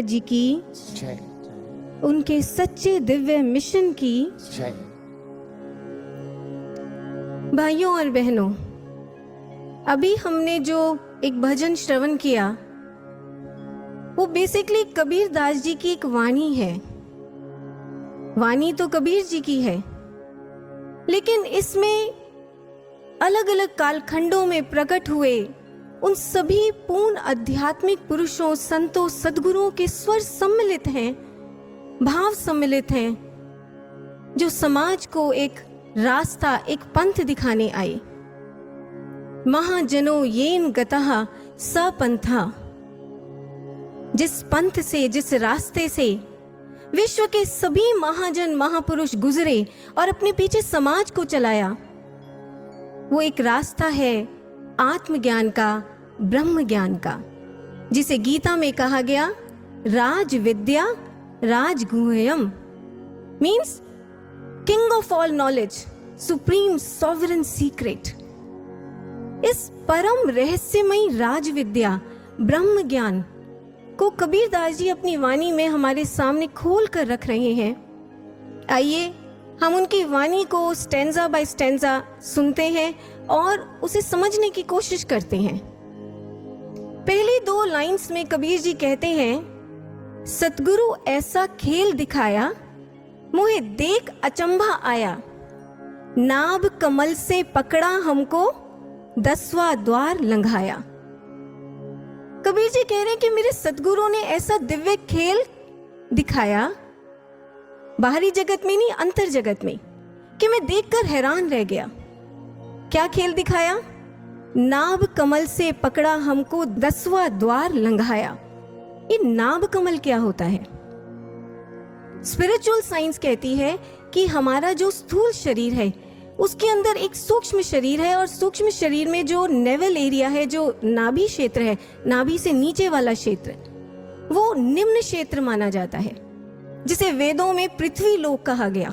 जी की जय। उनके सच्चे दिव्य मिशन की जय। भाइयों और बहनों, अभी हमने जो एक भजन श्रवण किया वो बेसिकली कबीर दास जी की एक वाणी है। वाणी तो कबीर जी की है, लेकिन इसमें अलग अलग कालखंडों में प्रकट हुए उन सभी पूर्ण आध्यात्मिक पुरुषों, संतों, सद्गुरुओं के स्वर सम्मिलित हैं, भाव सम्मिलित हैं, जो समाज को एक रास्ता, एक पंथ दिखाने आए। महाजनो येन गतः स पंथा, जिस पंथ से, जिस रास्ते से विश्व के सभी महाजन महापुरुष गुजरे और अपने पीछे समाज को चलाया, वो एक रास्ता है आत्मज्ञान का, ब्रह्म ज्ञान का, जिसे गीता में कहा गया राज विद्या राजगुह्यम, means king of all knowledge, supreme sovereign secret. इस परम रहस्यमयी राज विद्या, ब्रह्म ज्ञान को कबीर दास जी अपनी वाणी में हमारे सामने खोल कर रख रहे हैं। आइए हम उनकी वाणी को स्टेंजा बाय स्टेंजा सुनते हैं और उसे समझने की कोशिश करते हैं। पहली दो लाइंस में कबीर जी कहते हैं, सतगुरु ऐसा खेल दिखाया, मोहे देख अचंभा आया, नाभ कमल से पकड़ा हमको, 10वां द्वार लंघाया। कबीर जी कह रहे हैं कि मेरे सतगुरु ने ऐसा दिव्य खेल दिखाया, बाहरी जगत में नहीं, अंतर जगत में, कि मैं देखकर हैरान रह गया। क्या खेल दिखाया? नाभ कमल से पकड़ा हमको, 10वां द्वार लंघाया। ये नाभ कमल क्या होता है? स्पिरिचुअल साइंस कहती है कि हमारा जो स्थूल शरीर है उसके अंदर एक सूक्ष्म शरीर है, और सूक्ष्म शरीर में जो नेवल एरिया है, जो नाभि क्षेत्र है, नाभि से नीचे वाला क्षेत्र, वो निम्न क्षेत्र माना जाता है, जिसे वेदों में पृथ्वी लोक कहा गया।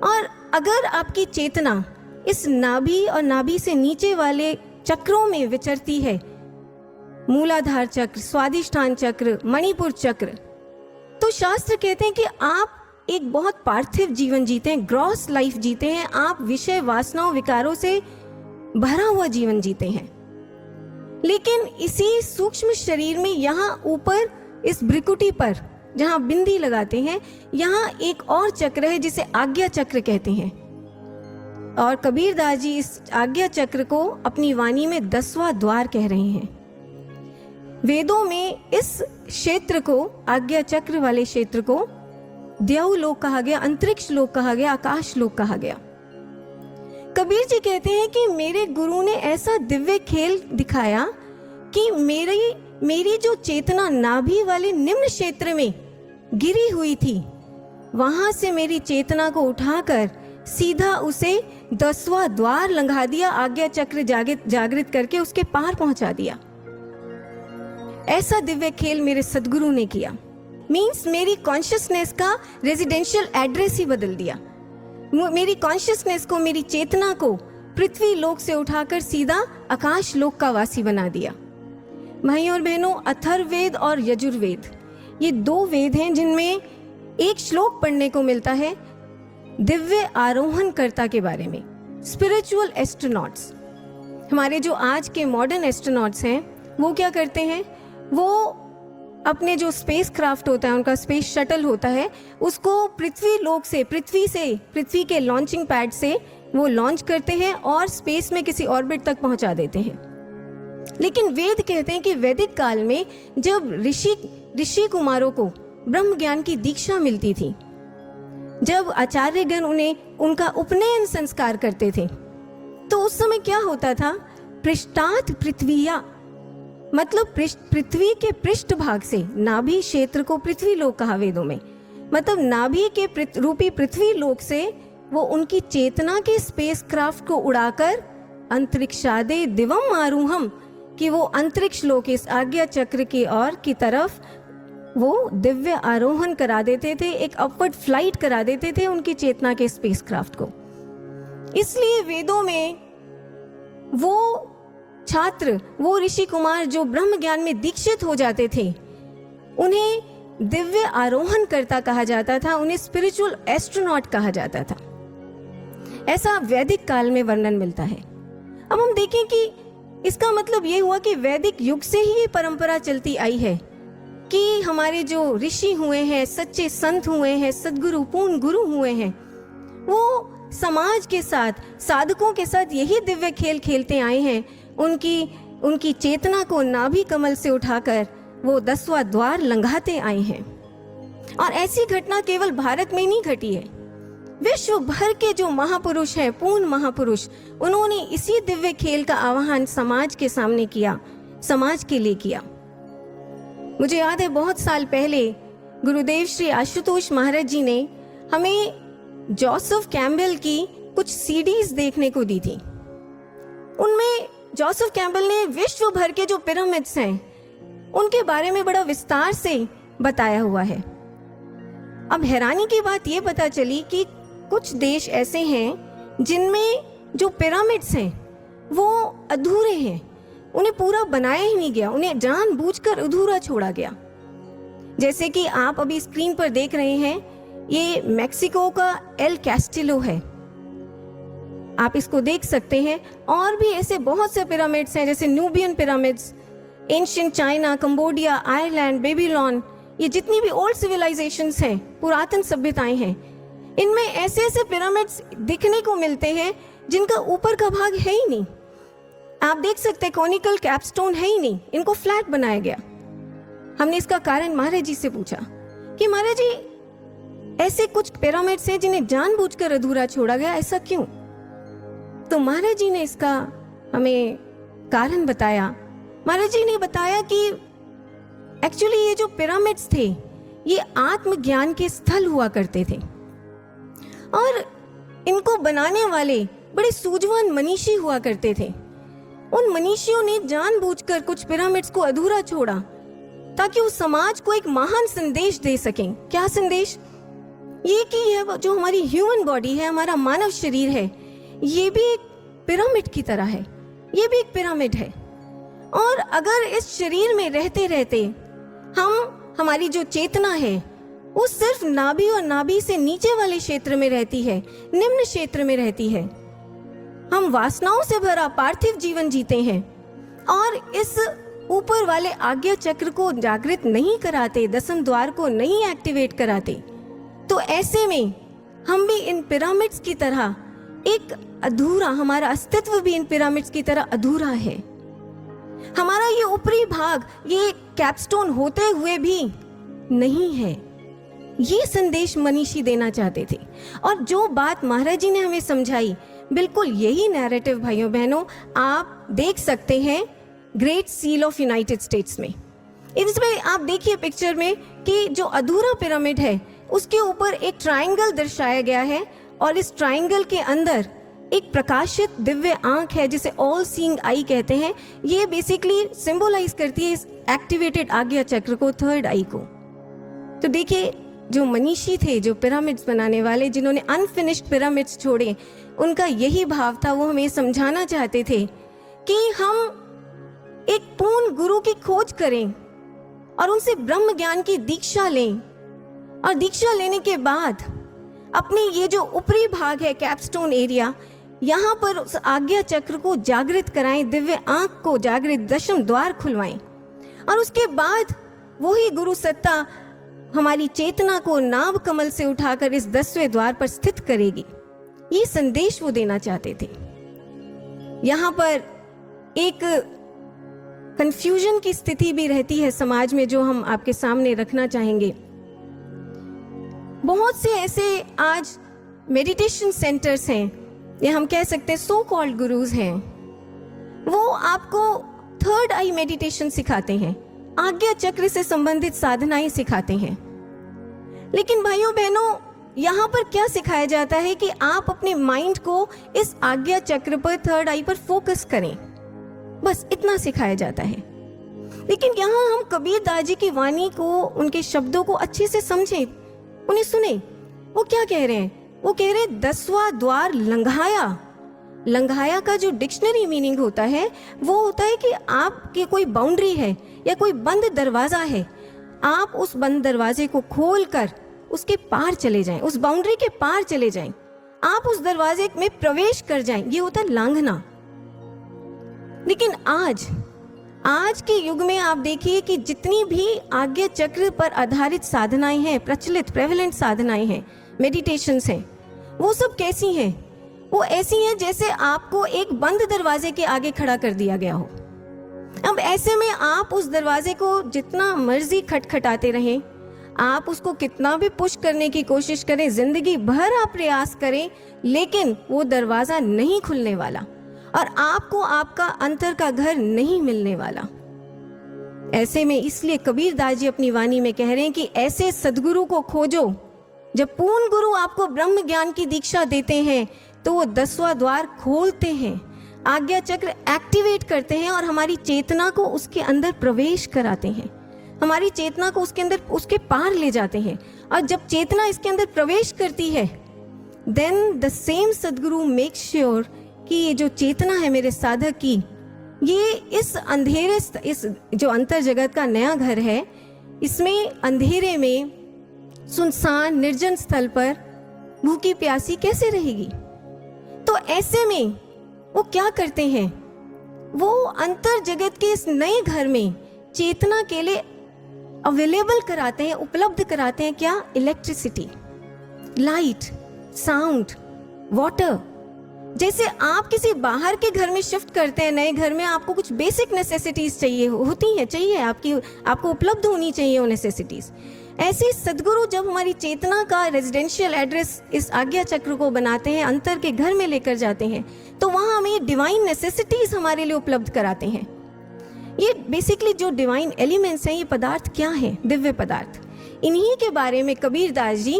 और अगर आपकी चेतना इस नाभि और नाभि से नीचे वाले चक्रों में विचरती है, मूलाधार चक्र, स्वादिष्ठान चक्र, मणिपुर चक्र, तो शास्त्र कहते हैं कि आप एक बहुत पार्थिव जीवन जीते हैं, ग्रॉस लाइफ जीते हैं, आप विषय वासनाओं विकारों से भरा हुआ जीवन जीते हैं। लेकिन इसी सूक्ष्म शरीर में यहाँ ऊपर इस भ्रिकुटी पर जहाँ बिंदी लगाते हैं, यहाँ एक और चक्र है जिसे आज्ञा चक्र कहते हैं। और कबीर दास जी इस आज्ञा चक्र को अपनी वाणी में 10वां द्वार कह रहे हैं। वेदों में इस क्षेत्र को, आज्ञा चक्र वाले क्षेत्र को द्यौ लोक कहा गया, अंतरिक्ष लोक कहा गया, आकाश लोक कहा गया। कबीर जी कहते हैं कि मेरे गुरु ने ऐसा दिव्य खेल दिखाया कि मेरी जो चेतना नाभि वाले निम्न क्षेत्र में गिरी हुई थी, वहां से मेरी चेतना को उठाकर सीधा उसे 10वां द्वार लंघा दिया, आज्ञा चक्र जागृत करके उसके पार पहुंचा दिया। ऐसा दिव्य खेल मेरे सदगुरु ने किया। मीन्स मेरी कॉन्शियसनेस का रेजिडेंशियल एड्रेस ही बदल दिया। मेरी कॉन्शियसनेस को, मेरी चेतना को पृथ्वी लोक से उठाकर सीधा आकाश लोक का वासी बना दिया। भाइयों और बहनों, अथर्ववेद और यजुर्वेद, ये दो वेद हैं जिनमें एक श्लोक पढ़ने को मिलता है दिव्य आरोहणकर्ता के बारे में। स्पिरिचुअल एस्ट्रोनॉट्स, हमारे जो आज के मॉडर्न एस्ट्रोनॉट्स हैं, वो क्या करते हैं? वो अपने जो स्पेस क्राफ्ट होता है, उनका स्पेस शटल होता है, उसको पृथ्वी लोक से, पृथ्वी के लॉन्चिंग पैड से वो लॉन्च करते हैं और स्पेस में किसी ऑर्बिट तक पहुंचा देते हैं। लेकिन वेद कहते हैं कि वैदिक काल में जब ऋषि कुमारों को ब्रह्म ज्ञान की दीक्षा मिलती थी, जब आचार्यगण उनका उपनयन संस्कार करते थे, तो उस समय क्या होता था? पृष्ठात् पृथ्वीया, मतलब पृथ्वी के पृष्ठ भाग से, नाभि क्षेत्र को पृथ्वी लोक कहा वेदों में, मतलब नाभि के रूपी पृथ्वी लोक से वो उनकी चेतना के स्पेस क्राफ्ट को उड़ाकर अंतरिक्षादे दिवम आरूहम, कि वो अंतरिक्ष लोक, इस आज्ञा चक्र की ओर की तरफ वो दिव्य आरोहण करा देते थे, एक अपवर्ड फ्लाइट करा देते थे उनकी चेतना के स्पेस क्राफ्ट को। इसलिए वेदों में वो छात्र, वो ऋषि कुमार जो ब्रह्म ज्ञान में दीक्षित हो जाते थे, उन्हें दिव्य आरोहण करता कहा जाता था, उन्हें स्पिरिचुअल एस्ट्रोनॉट कहा जाता था। ऐसा वैदिक काल में वर्णन मिलता है। अब हम देखें कि इसका मतलब ये हुआ कि वैदिक युग से ही ये परंपरा चलती आई है कि हमारे जो ऋषि हुए हैं, सच्चे संत हुए हैं, सद्गुरु पूर्ण गुरु हुए हैं, वो समाज के साथ, साधकों के साथ यही दिव्य खेल खेलते आए हैं। उनकी चेतना को नाभि कमल से उठाकर वो 10वां द्वार लंघाते आए हैं। और ऐसी घटना केवल भारत में नहीं घटी है, विश्व भर के जो महापुरुष हैं, पूर्ण महापुरुष, उन्होंने इसी दिव्य खेल का आह्वान समाज के सामने किया, समाज के लिए किया। मुझे याद है बहुत साल पहले गुरुदेव श्री आशुतोष महाराज जी ने हमें जोसेफ कैम्पबेल की कुछ सीडीज देखने को दी थी। उनमें जोसेफ कैम्पबेल ने विश्व भर के जो पिरामिड्स हैं उनके बारे में बड़ा विस्तार से बताया हुआ है। अब हैरानी की बात ये पता चली कि कुछ देश ऐसे हैं जिनमें जो पिरामिड्स हैं वो अधूरे हैं, उन्हें पूरा बनाया ही नहीं गया, उन्हें जानबूझकर अधूरा छोड़ा गया। जैसे कि आप अभी स्क्रीन पर देख रहे हैं, ये मेक्सिको का एल कैस्टिलो है, आप इसको देख सकते हैं। और भी ऐसे बहुत से पिरामिड्स हैं, जैसे Nubian pyramids, ancient China, Cambodia, Ireland, Babylon, ये जितनी भी ओल्ड सिविलाइजेशंस हैं, पुरातन सभ्यताएं हैं, इनमें ऐसे ऐसे पिरामिड्स दिखने को मिलते हैं जिनका ऊपर का भाग है ही नहीं। आप देख सकते हैं कॉनिकल कैपस्टोन है ही नहीं, इनको फ्लैट बनाया गया। हमने इसका कारण महाराज जी से पूछा कि महाराज जी ऐसे कुछ पिरामिड्स हैं जिन्हें जानबूझकर अधूरा छोड़ा गया, ऐसा क्यों? तो महाराज जी ने इसका हमें कारण बताया। महाराज जी ने बताया कि एक्चुअली ये जो पिरामिड्स थे ये आत्मज्ञान के स्थल हुआ करते थे और इनको बनाने वाले बड़े सूझवान मनीषी हुआ करते थे। उन मनीषियों ने जानबूझकर कुछ पिरामिड्स को अधूरा छोड़ा ताकि वो समाज को एक महान संदेश दे सकें। क्या संदेश? ये कि यह जो हमारी ह्यूमन बॉडी है, हमारा मानव शरीर है, ये भी एक पिरामिड की तरह है, ये भी एक पिरामिड है। और अगर इस शरीर में रहते रहते हमारी जो चेतना है वो सिर्फ नाभि और नाभि से नीचे वाले क्षेत्र में रहती है, निम्न क्षेत्र में रहती है, हम वासनाओं से भरा पार्थिव जीवन जीते हैं और इस ऊपर वाले आज्ञा चक्र को जागृत नहीं कराते, दसम द्वार को नहीं एक्टिवेट कराते, तो ऐसे में हम भी इन पिरामिड्स की तरह एक अधूरा, हमारा अस्तित्व भी इन पिरामिड्स की तरह अधूरा है। हमारा ये ऊपरी भाग ये कैपस्टोन होते हुए भी नहीं है। ये संदेश मनीषी देना चाहते थे और जो बात महाराज जी ने हमें समझाई, बिल्कुल यही नैरेटिव भाइयों बहनों आप देख सकते हैं great seal of United states में। इसमें आप देखिए पिक्चर में कि जो अधूरा पिरामिड है उसके ऊपर एक ट्रायंगल दर्शाया गया है और इस ट्रायंगल के अंदर एक प्रकाशित दिव्य आंख है जिसे ऑल सीइंग आई कहते हैं। ये बेसिकली सिंबलाइज करती है इस एक्टिवेटेड आज्ञा चक्र को, थर्ड आई को। तो देखिए जो मनीषी थे, जो पिरामिड्स बनाने वाले, जिन्होंने अनफिनिश्ड पिरामिड्स छोड़े, उनका यही भाव था। वो हमें समझाना चाहते थे कि हम एक पूर्ण गुरु की खोज करें और उनसे ब्रह्म ज्ञान की दीक्षा लें और दीक्षा लेने के बाद अपने ये जो ऊपरी भाग है कैपस्टोन एरिया, यहाँ पर उस आज्ञा चक्र को जागृत कराएं, दिव्य आंख को जागृत, दशम द्वार खुलवाएं और उसके बाद वही गुरु सत्ता हमारी चेतना को नाभ कमल से उठाकर इस 10वें द्वार पर स्थित करेगी। ये संदेश वो देना चाहते थे। यहाँ पर एक कंफ्यूजन की स्थिति भी रहती है समाज में जो हम आपके सामने रखना चाहेंगे। बहुत से ऐसे आज मेडिटेशन सेंटर्स हैं या हम कह सकते हैं सो कॉल्ड गुरुज हैं, वो आपको थर्ड आई मेडिटेशन सिखाते हैं, आज्ञा चक्र से संबंधित साधनाएं सिखाते हैं। लेकिन भाइयों बहनों यहाँ पर क्या सिखाया जाता है कि आप अपने माइंड को इस आज्ञा चक्र पर, थर्ड आई पर फोकस करें, बस इतना सिखाया जाता है। लेकिन यहाँ हम कबीर दास जी की वाणी को, उनके शब्दों को अच्छे से समझें, उन्हें सुने। वो क्या कह रहे हैं? वो कह रहे हैं 10वां द्वार लंघाया। लंघाया का जो डिक्शनरी मीनिंग होता है वो होता है कि आपके कोई बाउंड्री है या कोई बंद दरवाजा है, आप उस बंद दरवाजे को खोलकर उसके पार चले जाएं, उस बाउंड्री के पार चले जाएं, आप उस दरवाजे में प्रवेश कर जाएं। ये होता है लांघना। लेकिन आज के युग में आप देखिए कि जितनी भी आज्ञा चक्र पर आधारित साधनाएं हैं, प्रचलित प्रेवलेंट साधनाएं हैं, मेडिटेशंस हैं, वो सब कैसी हैं? वो ऐसी हैं जैसे आपको एक बंद दरवाजे के आगे खड़ा कर दिया गया हो। अब ऐसे में आप उस दरवाजे को जितना मर्जी खटखटाते रहें, आप उसको कितना भी पुश करने की कोशिश करें, जिंदगी भर आप प्रयास करें, लेकिन वो दरवाजा नहीं खुलने वाला और आपको आपका अंतर का घर नहीं मिलने वाला। ऐसे में इसलिए कबीर दास जी अपनी वाणी में कह रहे हैं कि ऐसे सदगुरु को खोजो। जब पूर्ण गुरु आपको ब्रह्म ज्ञान की दीक्षा देते हैं तो वो 10वां द्वार खोलते हैं, आज्ञा चक्र एक्टिवेट करते हैं और हमारी चेतना को उसके अंदर प्रवेश कराते हैं, हमारी चेतना को उसके अंदर उसके पार ले जाते हैं। और जब चेतना इसके अंदर प्रवेश करती है, देन द सेम सदगुरु मेक श्योर कि ये जो चेतना है मेरे साधक की, ये इस अंधेरे, इस जो अंतर जगत का नया घर है, इसमें अंधेरे में सुनसान निर्जन स्थल पर भूखी प्यासी कैसे रहेगी? तो ऐसे में वो क्या करते हैं? वो अंतर जगत के इस नए घर में चेतना के लिए अवेलेबल कराते हैं, उपलब्ध कराते हैं क्या? Electricity, light, sound, water. जैसे आप किसी बाहर के घर में शिफ्ट करते हैं, नए घर में आपको कुछ बेसिक नेसेसिटीज चाहिए होती हैं, चाहिए आपको उपलब्ध होनी चाहिए वो नेसेसिटीज। ऐसे सदगुरु जब हमारी चेतना का रेजिडेंशियल एड्रेस इस आज्ञा चक्र को बनाते हैं, अंतर के घर में लेकर जाते हैं, तो वहाँ हमें डिवाइन नेसेसिटीज हमारे लिए उपलब्ध कराते हैं। ये बेसिकली जो डिवाइन एलिमेंट्स हैं, ये पदार्थ क्या हैं? दिव्य पदार्थ। इन्हीं के बारे में कबीर दास जी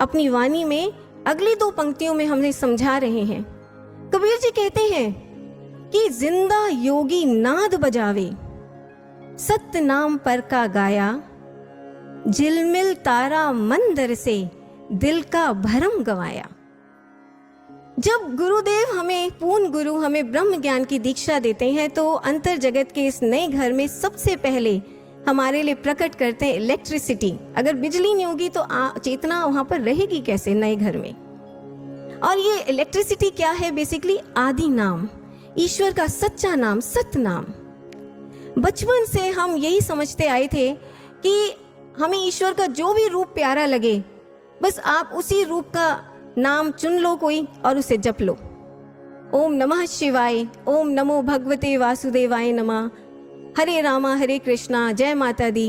अपनी वाणी में अगली 2 पंक्तियों में हमें समझा रहे हैं। कबीर जी कहते हैं कि जिंदा योगी नाद बजावे, सत्य नाम पर का गाया, झिलमिल तारा मंदिर से दिल का भरम गवाया। जब गुरुदेव हमें, पूर्ण गुरु हमें ब्रह्म ज्ञान की दीक्षा देते हैं, तो अंतर जगत के इस नए घर में सबसे पहले हमारे लिए प्रकट करते हैं इलेक्ट्रिसिटी। अगर बिजली नहीं होगी तो चेतना वहां पर रहेगी कैसे नए घर में? और ये इलेक्ट्रिसिटी क्या है? बेसिकली आदि नाम, ईश्वर का सच्चा नाम, सत्य नाम। बचपन से हम यही समझते आए थे कि हमें ईश्वर का जो भी रूप प्यारा लगे, बस आप उसी रूप का नाम चुन लो कोई और उसे जप लो। ओम नमः शिवाय, ओम नमो भगवते वासुदेवाय नमः, हरे रामा हरे कृष्णा, जय माता दी।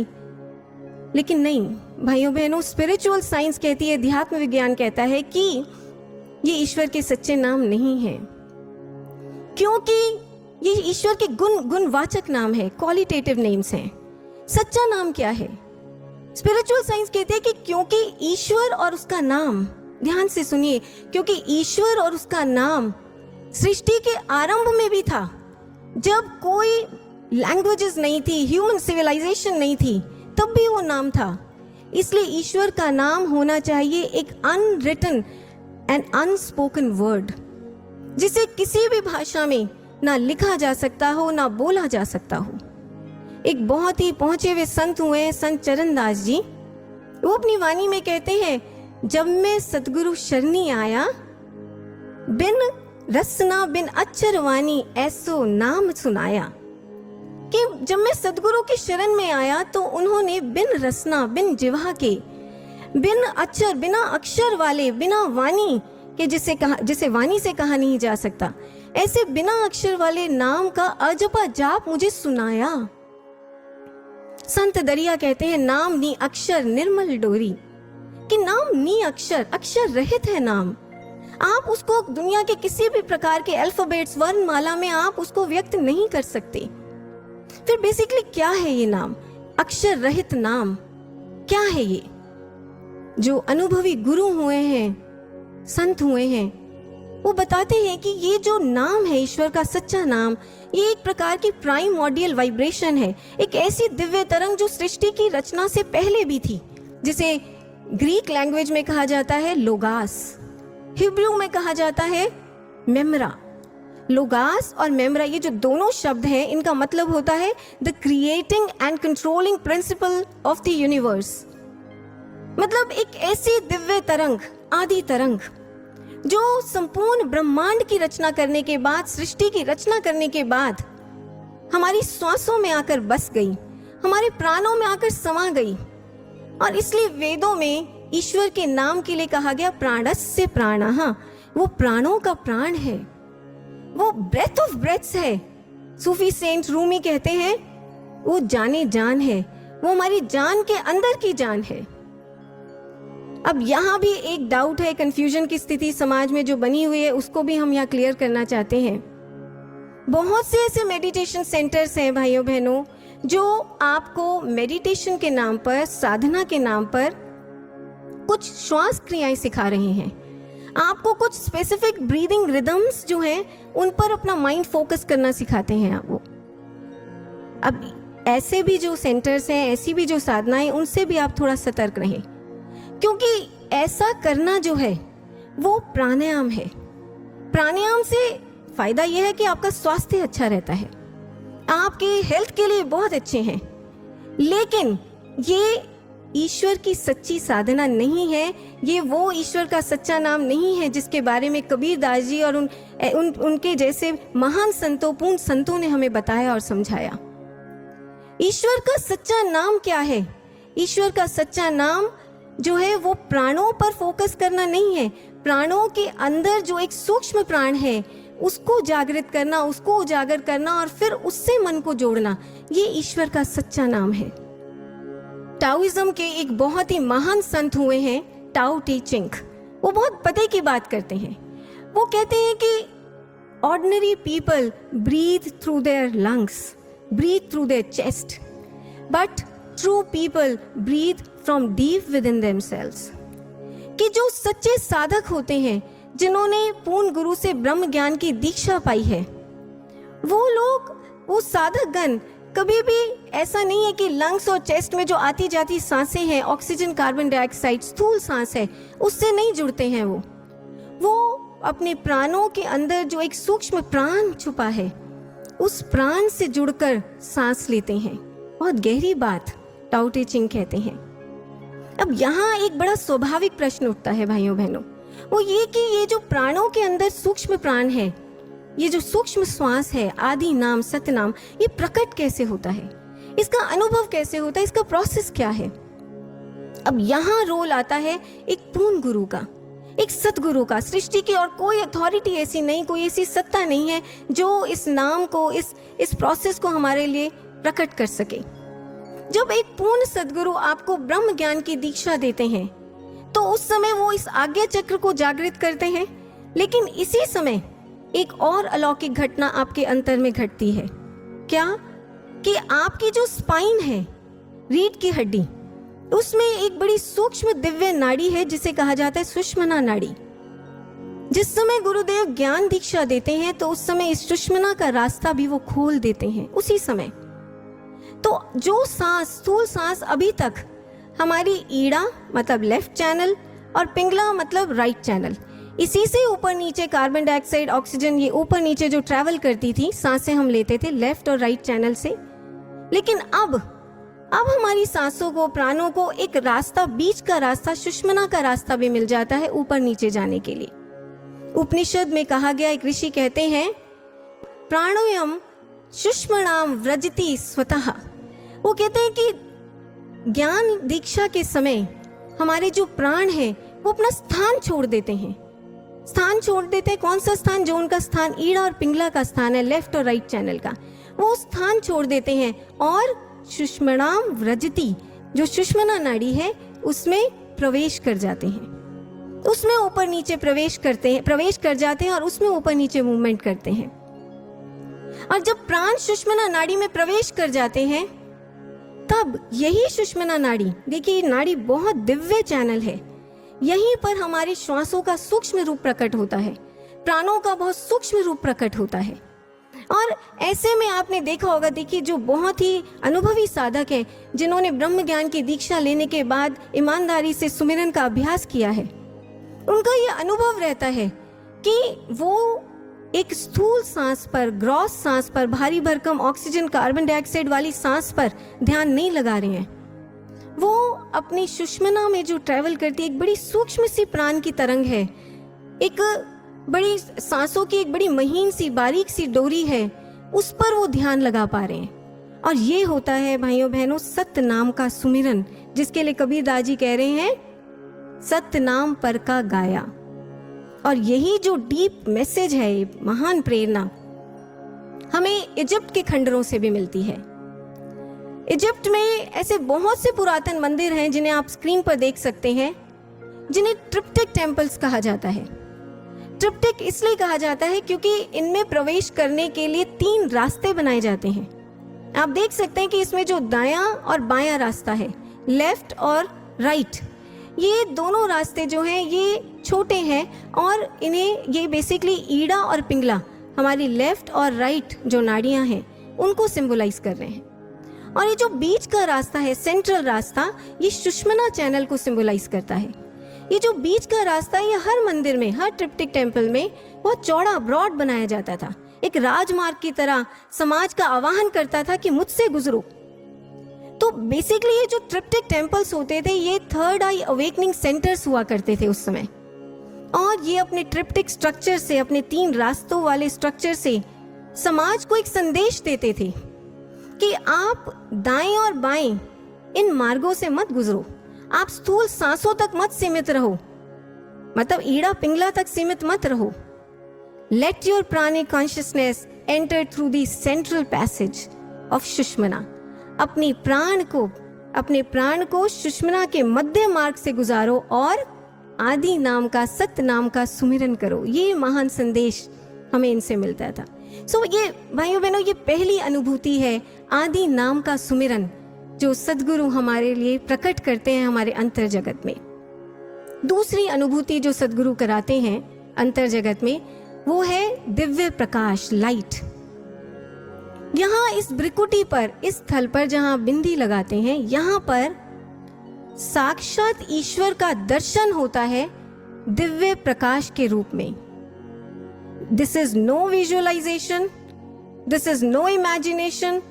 लेकिन नहीं भाइयों बहनों, स्पिरिचुअल साइंस कहती है, अध्यात्म विज्ञान कहता है कि ये ईश्वर के सच्चे नाम नहीं है, क्योंकि ये ईश्वर के गुणवाचक नाम है, क्वालिटेटिव नेम्स हैं। सच्चा नाम क्या है? स्पिरिचुअल साइंस कहते हैं कि क्योंकि ईश्वर और उसका नाम, ध्यान से सुनिए, क्योंकि ईश्वर और उसका नाम सृष्टि के आरंभ में भी था, जब कोई लैंग्वेजेस नहीं थी, ह्यूमन सिविलाइजेशन नहीं थी, तब भी वो नाम था। इसलिए ईश्वर का नाम होना चाहिए एक अनरिटन एंड अनस्पोकन वर्ड, जिसे किसी भी भाषा में ना लिखा जा सकता हो, ना बोला जा सकता हो। एक बहुत ही पहुंचे हुए संत हुए हैं, संत चरणदास जी। वो अपनी वाणी में कहते हैं, जब मैं सतगुरु शरणी आया, बिन रसना बिन अक्षर वाणी ऐसो नाम सुनाया। कि जब मैं सतगुरु की शरण में आया तो उन्होंने बिन रसना, बिन जिह्वा के, बिन अक्षर, बिना अक्षर वाले, बिना वाणी के, जिसे वाणी से कहा नहीं जा सकता, ऐसे बिना अक्षर वाले नाम का अजपा जाप मुझे सुनाया। संत दरिया कहते हैं, नाम नी अक्षर निर्मल डोरी, कि नाम नी अक्षर, अक्षर रहित है नाम। आप उसको दुनिया के किसी भी प्रकार के अल्फाबेट्स, वर्णमाला में आप उसको व्यक्त नहीं कर सकते। फिर बेसिकली क्या है ये नाम? अक्षर रहित नाम क्या है ये? जो अनुभवी गुरु हुए हैं, संत हुए हैं, वो बताते हैं कि ये जो नाम है, ईश्वर का सच्चा नाम, ये एक प्रकार की प्राइमोर्डियल वाइब्रेशन है, एक ऐसी दिव्य तरंग जो सृष्टि की रचना से पहले भी थी, जिसे ग्रीक लैंग्वेज में कहा जाता है लोगास, हिब्रू में कहा जाता है मेमरा। लोगास और मेमरा, ये जो दोनों शब्द हैं, इनका मतलब होता है the creating and controlling principle of the universe. मतलब एक ऐसी दिव्य तरंग, आदि तरंग, जो संपूर्ण ब्रह्मांड की रचना करने के बाद, सृष्टि की रचना करने के बाद हमारी श्वासों में आकर बस गई, हमारे प्राणों में आकर समा गई। और इसलिए वेदों में ईश्वर के नाम के लिए कहा गया प्राणस्य प्राणः, वो प्राणों का प्राण है, वो ब्रेथ ऑफ ब्रेथ्स है। सूफी सेंट रूमी कहते हैं वो जाने जान है, वो हमारी जान के अंदर की जान है। अब यहाँ भी एक डाउट है, कंफ्यूजन की स्थिति समाज में जो बनी हुई है, उसको भी हम यहाँ क्लियर करना चाहते हैं। बहुत से ऐसे मेडिटेशन सेंटर्स हैं भाइयों बहनों, जो आपको मेडिटेशन के नाम पर, साधना के नाम पर कुछ श्वास क्रियाएं सिखा रहे हैं, आपको कुछ स्पेसिफिक ब्रीदिंग रिदम्स जो हैं उन पर अपना माइंड फोकस करना सिखाते हैं आप वो। अब ऐसे भी जो सेंटर्स हैं, ऐसी भी जो साधनाएं, उनसे भी आप थोड़ा सतर्क रहें, क्योंकि ऐसा करना जो है वो प्राणायाम है। प्राणायाम से फायदा यह है कि आपका स्वास्थ्य अच्छा रहता है, आपके हेल्थ के लिए बहुत अच्छे हैं, लेकिन ये ईश्वर की सच्ची साधना नहीं है, ये वो ईश्वर का सच्चा नाम नहीं है जिसके बारे में कबीर दास जी और उनके जैसे महान संतों, पूर्ण संतों ने हमें बताया और समझाया। ईश्वर का सच्चा नाम क्या है? ईश्वर का सच्चा नाम जो है वो प्राणों पर फोकस करना नहीं है, प्राणों के अंदर जो एक सूक्ष्म प्राण है उसको जागृत करना, उसको उजागर करना और फिर उससे मन को जोड़ना, ये ईश्वर का सच्चा नाम है। टाओइज्म के एक बहुत ही महान संत हुए हैं टाओ टी चिंग, वो बहुत पते की बात करते हैं। वो कहते हैं कि ordinary people breathe through their lungs, breathe through their chest, but true people breathe from deep within themselves. कि जो सच्चे साधक होते हैं, जिन्होंने पूर्ण गुरु से ब्रह्म ज्ञान की दीक्षा पाई है, वो लोग, वो साधक गण कभी भी ऐसा नहीं है कि लंग्स और चेस्ट में जो आती जाती सांसें हैं, ऑक्सीजन, कार्बन डाइऑक्साइड, स्थूल सांस है, उससे नहीं जुड़ते हैं। वो अपने प्राणों के अंदर जो एक सूक्ष्म प्राण छुपा है, उस प्राण से जुड़कर सांस लेते हैं। बहुत गहरी बात टाओ टी चिंग कहते हैं। अब यहाँ एक बड़ा स्वाभाविक प्रश्न उठता है भाइयों बहनों, वो ये कि ये जो प्राणों के अंदर सूक्ष्म प्राण है, ये जो सूक्ष्म श्वास है, आदि नाम, सत्य नाम, ये प्रकट कैसे होता है, इसका अनुभव कैसे होता है, इसका प्रोसेस क्या है? अब यहाँ रोल आता है एक पूर्ण गुरु का, एक सतगुरु का। सृष्टि की और कोई अथॉरिटी ऐसी नहीं, कोई ऐसी सत्ता नहीं है जो इस नाम को, इस प्रोसेस को हमारे लिए प्रकट कर सके। जब एक पूर्ण सदगुरु आपको ब्रह्म ज्ञान की दीक्षा देते हैं, तो उस समय वो इस आज्ञा चक्र को जागृत करते हैं, लेकिन इसी समय एक और अलौकिक घटना आपके अंतर में घटती है। क्या? कि आपकी जो स्पाइन है, रीढ़ की हड्डी, उसमें एक बड़ी सूक्ष्म दिव्य नाड़ी है जिसे कहा जाता है सुषुम्ना नाड़ी। जिस समय गुरुदेव ज्ञान दीक्षा देते हैं, तो उस समय इस सुषुम्ना का रास्ता भी वो खोल देते हैं उसी समय। तो जो सांस, स्थूल सांस अभी तक हमारी ईड़ा मतलब लेफ्ट चैनल और पिंगला मतलब राइट चैनल, इसी से ऊपर नीचे कार्बन डाइऑक्साइड, ऑक्सीजन, ये ऊपर नीचे जो ट्रैवल करती थी, सांसें हम लेते थे लेफ्ट और राइट चैनल से। लेकिन अब हमारी सांसों को, प्राणों को एक रास्ता, बीच का रास्ता, सुषुम्ना का रास्ता भी मिल जाता है ऊपर नीचे जाने के लिए। उपनिषद में कहा गया, एक ऋषि कहते हैं, प्राणोयम सुषुम्नाम व्रजति स्वतः। वो कहते हैं कि ज्ञान दीक्षा के समय हमारे जो प्राण हैं वो अपना स्थान छोड़ देते हैं। स्थान छोड़ देते हैं, कौन सा स्थान? जो उनका स्थान ईड़ा और पिंगला का स्थान है, लेफ्ट और राइट चैनल का, वो स्थान छोड़ देते हैं और सुषुम्नाम व्रजति, जो सुषुम्ना नाड़ी है, उसमें प्रवेश कर जाते हैं। उसमें ऊपर नीचे प्रवेश कर जाते हैं और उसमें ऊपर नीचे मूवमेंट करते हैं। और जब प्राण सुषुम्ना नाड़ी में प्रवेश कर जाते हैं, तब यही सुषुम्ना नाड़ी, देखिए नाड़ी बहुत दिव्य चैनल है, यहीं पर हमारी श्वासों का सूक्ष्म रूप प्रकट होता है, प्राणों का बहुत सूक्ष्म रूप प्रकट होता है। और ऐसे में आपने देखा होगा, देखिए जो बहुत ही अनुभवी साधक है, जिन्होंने ब्रह्म ज्ञान की दीक्षा लेने के बाद ईमानदारी से सुमिरन का अभ्यास किया है, उनका ये अनुभव रहता है कि वो एक स्थूल सांस पर, ग्रॉस सांस पर, भारी भरकम ऑक्सीजन कार्बन डाइऑक्साइड वाली सांस पर ध्यान नहीं लगा रहे हैं। वो अपनी सुषुम्ना में जो ट्रेवल करती है, एक बड़ी सूक्ष्म सी प्राण की तरंग है, एक बड़ी सांसों की एक बड़ी महीन सी बारीक सी डोरी है, उस पर वो ध्यान लगा पा रहे हैं। और ये होता है भाइयों बहनों सत्य नाम का सुमिरन, जिसके लिए कबीरदास जी कह रहे हैं सत्य नाम पर का गाया। और यही जो डीप मैसेज है, ये महान प्रेरणा हमें इजिप्ट के खंडरों से भी मिलती है। इजिप्ट में ऐसे बहुत से पुरातन मंदिर हैं जिन्हें आप स्क्रीन पर देख सकते हैं, जिन्हें ट्रिप्टिक टेम्पल्स कहा जाता है। ट्रिप्टिक इसलिए कहा जाता है क्योंकि इनमें प्रवेश करने के लिए 3 रास्ते बनाए जाते हैं। आप देख सकते हैं कि इसमें जो दायां और बायां रास्ता है, लेफ्ट और राइट, ये दोनों रास्ते जो हैं ये छोटे हैं और इन्हें ये बेसिकली ईड़ा और पिंगला, हमारी लेफ्ट और राइट जो नाड़ियां हैं, उनको सिंबलाइज कर रहे हैं। और ये जो बीच का रास्ता है, सेंट्रल रास्ता, ये सुषुम्ना चैनल को सिंबलाइज करता है। ये जो बीच का रास्ता है, ये हर मंदिर में, हर ट्रिप्टिक टेम्पल में बहुत चौड़ा, ब्रॉड बनाया जाता था, एक राजमार्ग की तरह समाज का आवाहन करता था कि मुझसे गुजरो। तो बेसिकली ये जो ट्रिप्टिक टेम्पल्स होते थे, ये थर्ड आई अवेकनिंग सेंटर्स हुआ करते थे उस समय। और ये अपने ट्रिप्टिक स्ट्रक्चर से, अपने 3 रास्तों वाले स्ट्रक्चर से समाज को एक संदेश देते थे कि आप दाएं और बाएं इन मार्गों से मत गुजरो, आप स्थूल सांसों तक मत सीमित रहो, मतलब ईड़ा पिंगला तक सीमित मत रहो। Let your pranic consciousness enter through the central passage of Sushumna. अपने प्राण को सुषुम्ना के मध्य मार्ग से गुजारो और आदि नाम का, सत्य नाम का सुमिरन करो। ये महान संदेश हमें इनसे मिलता था। सो ये भाइयों बहनों, ये पहली अनुभूति है आदि नाम का सुमिरन, जो सदगुरु हमारे लिए प्रकट करते हैं हमारे अंतर जगत में। दूसरी अनुभूति जो सदगुरु कराते हैं अंतर जगत में, वो है दिव्य प्रकाश, लाइट। यहाँ इस ब्रिकुटी पर, इस स्थल पर जहाँ बिंदी लगाते हैं, यहाँ पर साक्षात ईश्वर का दर्शन होता है दिव्य प्रकाश के रूप में। This is no visualisation, this is no imagination,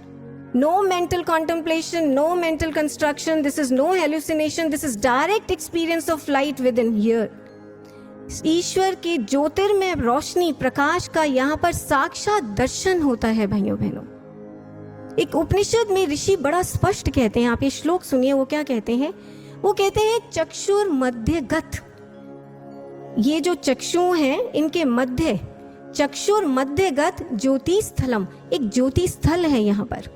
no mental contemplation, no mental construction, this is no hallucination, this is direct experience of light within here. ईश्वर की ज्योतिर्मय रोशनी, प्रकाश का यहाँ पर साक्षात दर्शन होता है भाइयों बहनों। एक उपनिषद में ऋषि बड़ा स्पष्ट कहते हैं, आप ये श्लोक सुनिए, वो क्या कहते हैं? वो कहते हैं चक्षुर मध्यगत। ये जो चक्षु हैं, इनके मध्य, चक्षुर मध्यगत ज्योति स्थलम, एक ज्योति स्थल है यहाँ पर।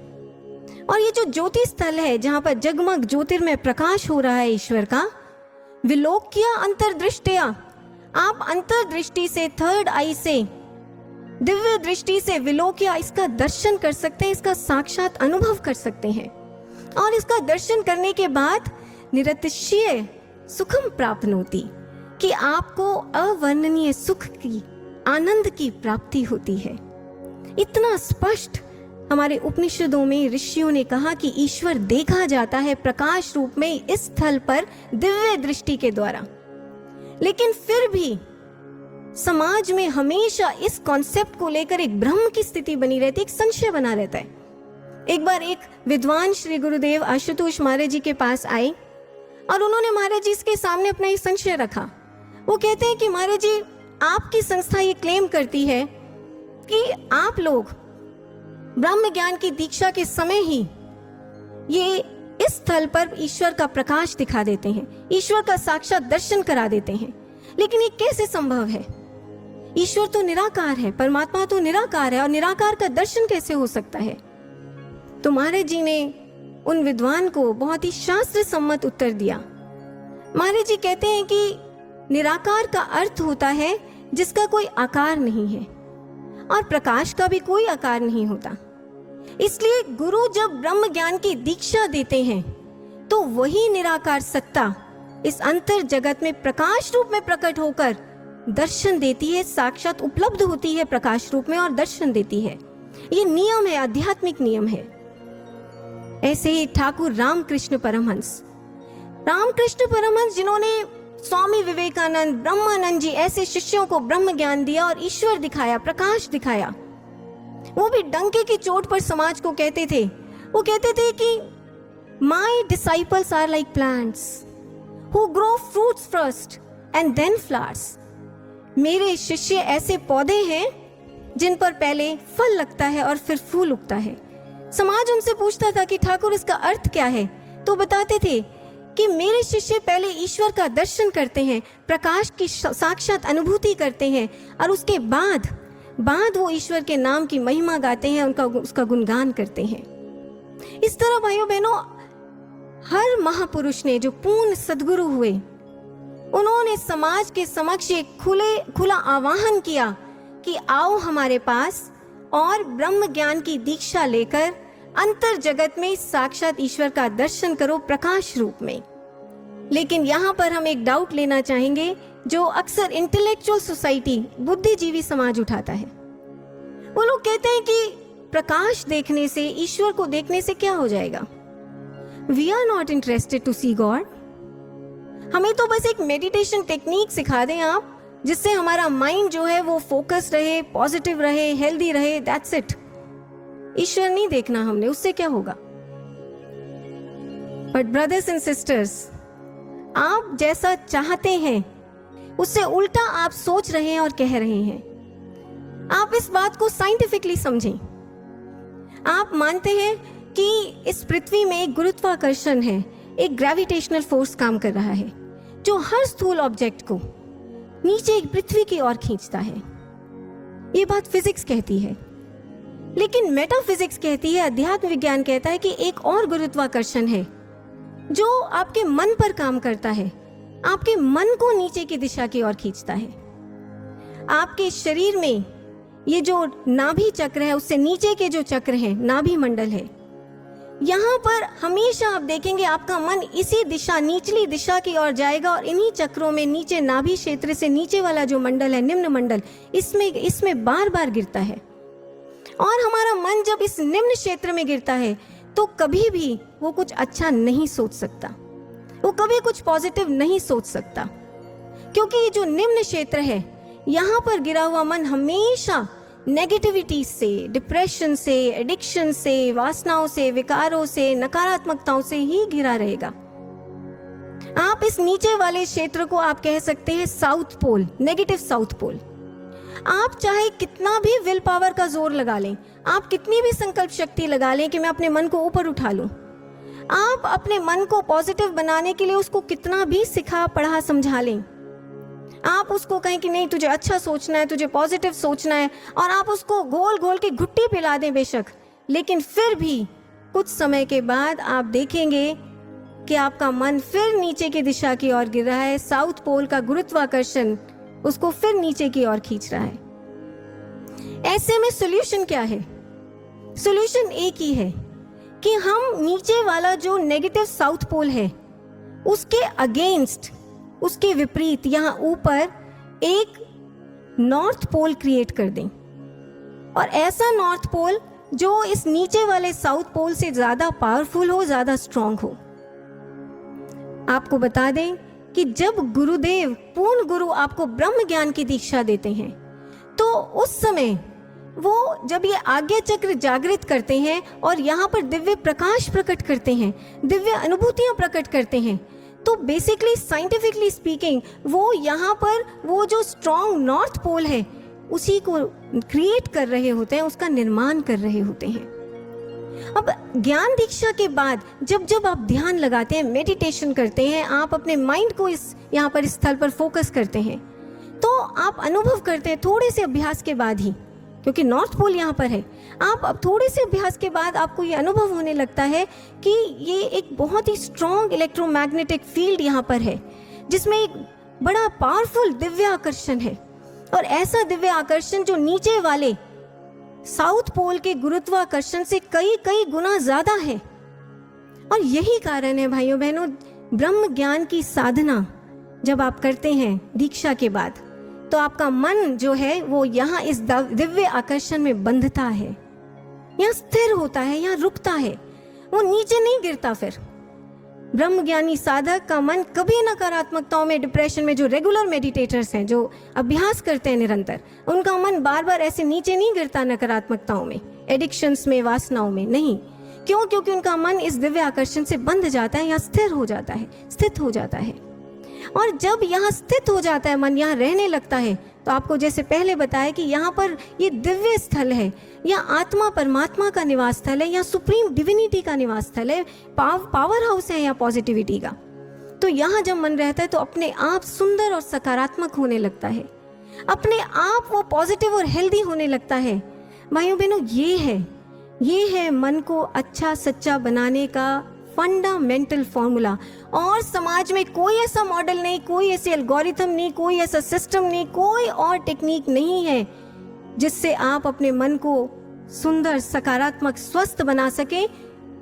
और ये जो ज्योति स्थल है जहाँ पर जगमग ज्योतिर्मय प्रकाश हो रहा है ईश्वर का, विलोक्य अंतर्दृष्टया, आप अंतर्दृष्टि से, थर्ड आई से, दिव्य दृष्टि से विलोक्य इसका दर्शन कर सकते हैं, इसका साक्षात अनुभव कर सकते हैं। और इसका दर्शन करने के बाद निरतिशय सुखम प्राप्त होती, कि आपको अवर्णनीय सुख की, आनंद की प्राप्ति होती है। इतना स्पष्ट हमारे उपनिषदों में ऋषियों ने कहा कि ईश्वर देखा जाता है प्रकाश रूप में इस स्थल पर दिव्य दृष्टि के द्वारा। लेकिन फिर भी समाज में हमेशा इस कॉन्सेप्ट को लेकर एक भ्रम की स्थिति बनी रहती है, एक संशय बना रहता है। एक बार एक विद्वान श्री गुरुदेव आशुतोष महाराज जी के पास आए और उन्होंने महाराज जी के सामने अपना एक संशय रखा। वो कहते हैं कि महाराज जी, आपकी संस्था ये क्लेम करती है कि आप लोग ब्रह्म ज्ञान की दीक्षा के समय ही ये इस स्थल पर ईश्वर का प्रकाश दिखा देते हैं, ईश्वर का साक्षात दर्शन करा देते हैं, लेकिन ये कैसे संभव है? ईश्वर तो निराकार है, परमात्मा तो निराकार है, और निराकार का दर्शन कैसे हो सकता है? तो महाराज जी ने उन विद्वान को बहुत ही शास्त्र सम्मत उत्तर दिया। महाराज जी कहते हैं कि निराकार का अर्थ होता है जिसका कोई आकार नहीं है, और प्रकाश का भी कोई आकार नहीं होता। इसलिए गुरु जब ब्रह्म ज्ञान की दीक्षा देते हैं तो वही निराकार सत्ता इस अंतर जगत में प्रकाश रूप में प्रकट होकर दर्शन देती है, साक्षात उपलब्ध होती है प्रकाश रूप में और दर्शन देती है। ये नियम है, आध्यात्मिक नियम है। ऐसे ही ठाकुर रामकृष्ण परमहंस जिन्होंने स्वामी विवेकानंद, ब्रह्मानंद जी, ऐसे शिष्यों को ब्रह्म ज्ञान दिया और ईश्वर दिखाया, प्रकाश दिखाया। वो भी डंके की चोट पर समाज को कहते थे, वो कहते थे कि my disciples are like plants who grow fruits first and then flowers. मेरे शिष्य ऐसे पौधे हैं जिन पर पहले फल लगता है और फिर फूल उगता है। समाज उनसे पूछता था कि ठाकुर इसका अर्थ क्या है, तो बताते थे कि मेरे शिष्य पहले ईश्वर का दर्शन करते हैं, प्रकाश की साक्षात अनुभूति करते हैं और उसके बाद वो ईश्वर के नाम की महिमा गाते हैं, उसका गुणगान करते हैं। इस तरह भाइयों बहनों, हर महापुरुष ने जो पूर्ण सद्गुरु हुए, उन्होंने समाज के समक्ष एक खुला आह्वान किया कि आओ हमारे पास और ब्रह्म ज्ञान की दीक्षा लेकर अंतर जगत में साक्षात ईश्वर का दर्शन करो प्रकाश रूप में। लेकिन यहाँ पर हम एक डाउट लेना चाहेंगे जो अक्सर इंटेलेक्चुअल सोसाइटी, बुद्धिजीवी समाज उठाता है। वो लोग कहते हैं कि प्रकाश देखने से, ईश्वर को देखने से क्या हो जाएगा? We are not interested to see God. हमें तो बस एक मेडिटेशन टेक्निक सिखा दें आप, जिससे हमारा माइंड जो है वो फोकस रहे, पॉजिटिव रहे, हेल्दी रहे, दैट्स इट। ईश्वर नहीं देखना हमने, उससे क्या होगा? बट ब्रदर्स एंड सिस्टर्स, आप जैसा चाहते हैं उससे उल्टा आप सोच रहे हैं और कह रहे हैं। आप इस बात को साइंटिफिकली समझें। आप मानते हैं कि इस पृथ्वी में एक गुरुत्वाकर्षण है, एक ग्रेविटेशनल फोर्स काम कर रहा है जो हर स्थूल ऑब्जेक्ट को नीचे पृथ्वी की ओर खींचता है। ये बात फिजिक्स कहती है, लेकिन मेटाफिजिक्स कहती है, अध्यात्म विज्ञान कहता है कि एक और गुरुत्वाकर्षण है जो आपके मन पर काम करता है, आपके मन को नीचे की दिशा की ओर खींचता है। आपके शरीर में ये जो नाभि चक्र है, उससे नीचे के जो चक्र हैं, नाभि मंडल है, यहाँ पर हमेशा आप देखेंगे आपका मन इसी दिशा, निचली दिशा की ओर जाएगा और इन्हीं चक्रों में नीचे नाभि क्षेत्र से नीचे वाला जो मंडल है, निम्न मंडल, इसमें बार बार गिरता है। और हमारा मन जब इस निम्न क्षेत्र में गिरता है तो कभी भी वो कुछ अच्छा नहीं सोच सकता, वो कभी कुछ पॉजिटिव नहीं सोच सकता, क्योंकि ये जो निम्न क्षेत्र है, यहाँ पर गिरा हुआ मन हमेशा नेगेटिविटी से, डिप्रेशन से, एडिक्शन से, वासनाओं से, विकारों से, नकारात्मकताओं से ही घिरा रहेगा। आप इस नीचे वाले क्षेत्र को आप कह सकते हैं south pole, negative south pole. आप चाहे कितना भी विल पावर का जोर लगा लें, आप कितनी भी संकल्प शक्ति लगा लें कि मैं अपने मन को ऊपर उठा लूं, आप अपने मन को पॉजिटिव बनाने के लिए उसको कितना भी सिखा पढ़ा समझा लें, आप उसको कहें कि नहीं तुझे अच्छा सोचना है, तुझे पॉजिटिव सोचना है, और आप उसको घोल घोल के घुट्टी पिला दें बेशक, लेकिन फिर भी कुछ समय के बाद आप देखेंगे कि आपका मन फिर नीचे की दिशा की ओर गिर रहा है। साउथ पोल का गुरुत्वाकर्षण उसको फिर नीचे की ओर खींच रहा है। ऐसे में सॉल्यूशन क्या है? सॉल्यूशन एक ही है कि हम नीचे वाला जो नेगेटिव साउथ पोल है उसके अगेंस्ट, उसके विपरीत यहाँ ऊपर एक नॉर्थ पोल क्रिएट कर दें, और ऐसा नॉर्थ पोल जो इस नीचे वाले साउथ पोल से ज्यादा पावरफुल हो, ज्यादा स्ट्रांग हो। आपको बता दें कि जब गुरुदेव, पूर्ण गुरु आपको ब्रह्म ज्ञान की दीक्षा देते हैं, तो उस समय वो जब ये आज्ञा चक्र जागृत करते हैं और यहाँ पर दिव्य प्रकाश प्रकट करते हैं, दिव्य अनुभूतियां प्रकट करते हैं, तो बेसिकली साइंटिफिकली स्पीकिंग वो यहाँ पर वो जो स्ट्रॉन्ग नॉर्थ पोल है उसी को क्रिएट कर रहे होते हैं, उसका निर्माण कर रहे होते हैं। अब ज्ञान दीक्षा के बाद जब आप ध्यान लगाते हैं, मेडिटेशन करते हैं, आप अपने माइंड को इस यहाँ पर इस स्थल पर फोकस करते हैं, तो आप अनुभव करते हैं थोड़े से अभ्यास के बाद ही, क्योंकि नॉर्थ पोल यहाँ पर है, आप अब थोड़े से अभ्यास के बाद आपको ये अनुभव होने लगता है कि ये एक बहुत ही स्ट्रॉन्ग इलेक्ट्रोमैग्नेटिक फील्ड यहाँ पर है, जिसमें एक बड़ा पावरफुल दिव्य आकर्षण है, और ऐसा दिव्य आकर्षण जो नीचे वाले साउथ पोल के गुरुत्वाकर्षण से कई गुना ज्यादा है। और यही कारण है भाइयों बहनों, ब्रह्म ज्ञान की साधना जब आप करते हैं दीक्षा के बाद, तो आपका मन जो है वो यहाँ इस दिव्य आकर्षण में बंधता है, यहाँ स्थिर होता है, यहाँ रुकता है, वो नीचे नहीं गिरता। फिर ब्रह्मज्ञानी साधक का मन कभी नकारात्मकताओं में, डिप्रेशन में, जो रेगुलर मेडिटेटर्स हैं, जो अभ्यास करते हैं निरंतर, उनका मन बार बार ऐसे नीचे नहीं गिरता नकारात्मकताओं में, एडिक्शंस में, वासनाओं में, नहीं। क्यों? क्योंकि उनका मन इस दिव्य आकर्षण से बंध जाता है या स्थिर हो जाता है, स्थित हो जाता है। और जब यहाँ स्थित हो जाता है मन, यहाँ रहने लगता है, तो आपको जैसे पहले बताया कि यहाँ पर ये दिव्य स्थल है, या आत्मा परमात्मा का निवास स्थल है, या सुप्रीम डिविनिटी का निवास स्थल है, पावर हाउस है या पॉजिटिविटी का। तो यहाँ जब मन रहता है तो अपने आप सुंदर और सकारात्मक होने लगता है, अपने आप वो पॉजिटिव और हेल्दी होने लगता है। भाइयों बहनों, ये है मन को अच्छा सच्चा बनाने का फंडामेंटल फॉर्मूला। और समाज में कोई ऐसा मॉडल नहीं, कोई ऐसे एल्गोरिथम नहीं, कोई ऐसा सिस्टम नहीं, कोई और टेक्निक नहीं है जिससे आप अपने मन को सुंदर, सकारात्मक, स्वस्थ बना सके